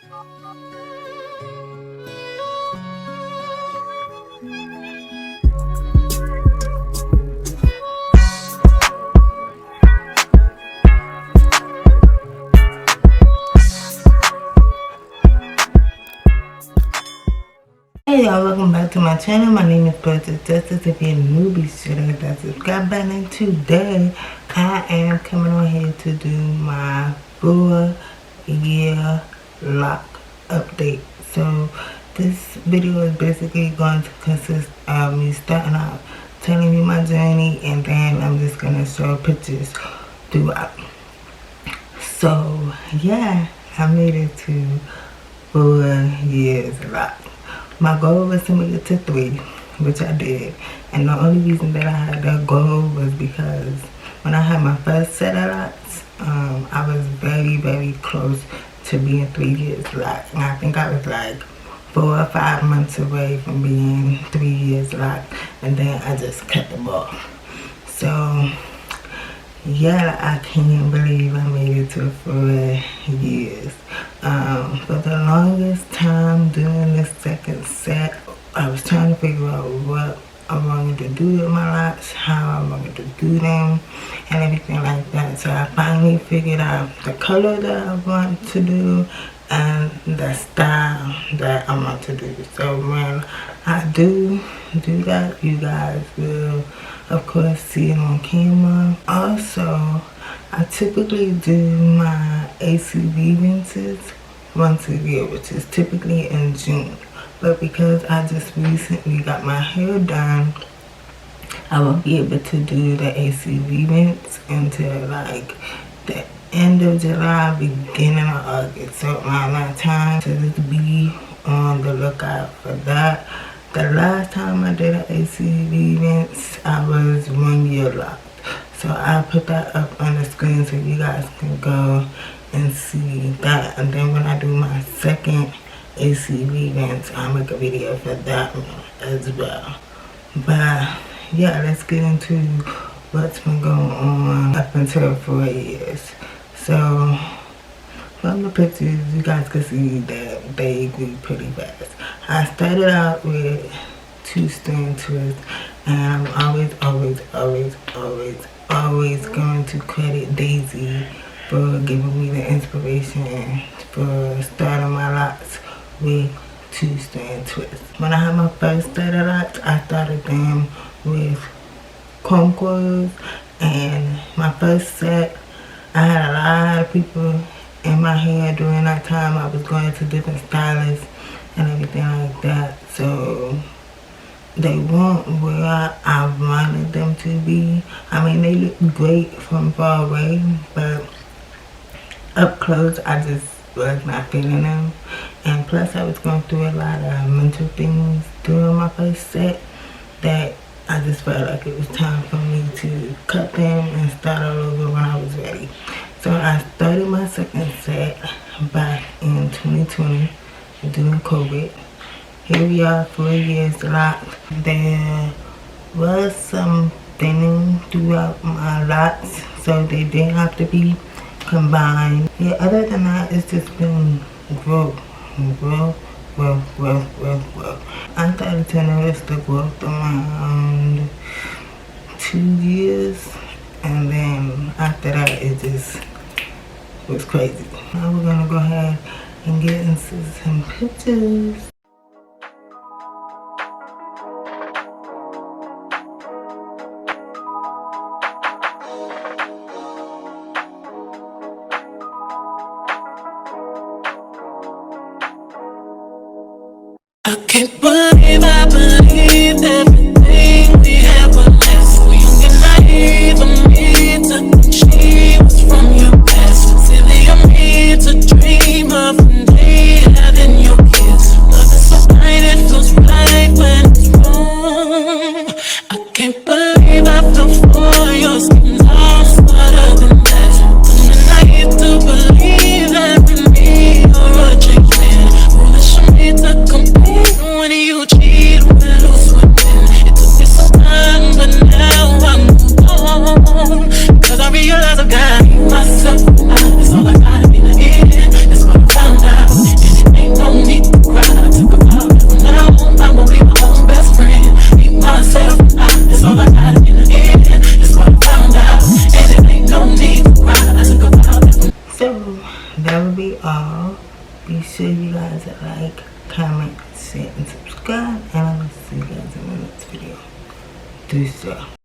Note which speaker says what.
Speaker 1: Hey y'all, welcome back to my channel. My name is Project Justice. If you're new, be sure to hit that subscribe button. And today I am coming on here to do my 4-year lock update. So this video is basically going to consist of me starting out telling you my journey, and then I'm just gonna show pictures throughout. So yeah, I made it to 4 years locked. My goal was to make it to 3, which I did. And the only reason that I had that goal was because when I had my first set of locks, I was very, very close to being 3 years locked. And I think I was like 4 or 5 months away from being 3 years locked. And then I just cut them off. So yeah, I can't believe I made it to 4 years. For the longest time during this second set, I was trying to figure out what I wanted to do with my locks, how I wanted to do them, and everything like that. So I finally figured out the color that I want to do and the style that I want to do. So when I do that, you guys will of course see it on camera. Also, I typically do my ACV rinses once a year, which is typically in June. But because I just recently got my hair done, I won't be able to do the ACV rinse until like the end of July, beginning of August. So around that time, so just be on the lookout for that. The last time I did an ACV rinse, I was 1 year locked. So I'll put that up on the screen so you guys can go and see that. And then when I do my second ACV rinse, I'll make a video for that one as well. But yeah, let's get into what's been going on up until 4 years. So from the pictures, you guys can see that they grew pretty fast. I started out with 2-strand twists, and I'm always going to credit Daisy for giving me the inspiration for starting my locks with 2-strand twists. When I had my first set of locks, I started them with comb coils, and my first set, I had a lot of people in my hair during that time. I was going to different stylists and everything like that, so they weren't where I wanted them to be. I mean, they look great from far away, but up close I just was not feeling them. And plus I was going through a lot of mental things during my first set that I just felt like it was time for me to cut them and start all over when I was ready. So I started my second set back in 2020 during COVID. Here we are, 4 years locked. There was some thinning throughout my locks, so they didn't have to be combined. Yeah, other than that, it's just been growth. I started to notice the growth around 2 years, and then after that it just was crazy. Now we're gonna go ahead and get into some pictures.
Speaker 2: I can't believe I believed everything we had was last. So young and naive of me to think she was from your past. Silly of me to dream of one day having your kids. Love is so blind, it feels right when it's wrong. I can't believe I fell for your skin's all smarter than that. Young and naive to believe that with me you're a changed man. Foolish of me to compare when you cheat with who's women.
Speaker 1: like, comment, share, and subscribe. And I'll see you guys in my next video. Do so.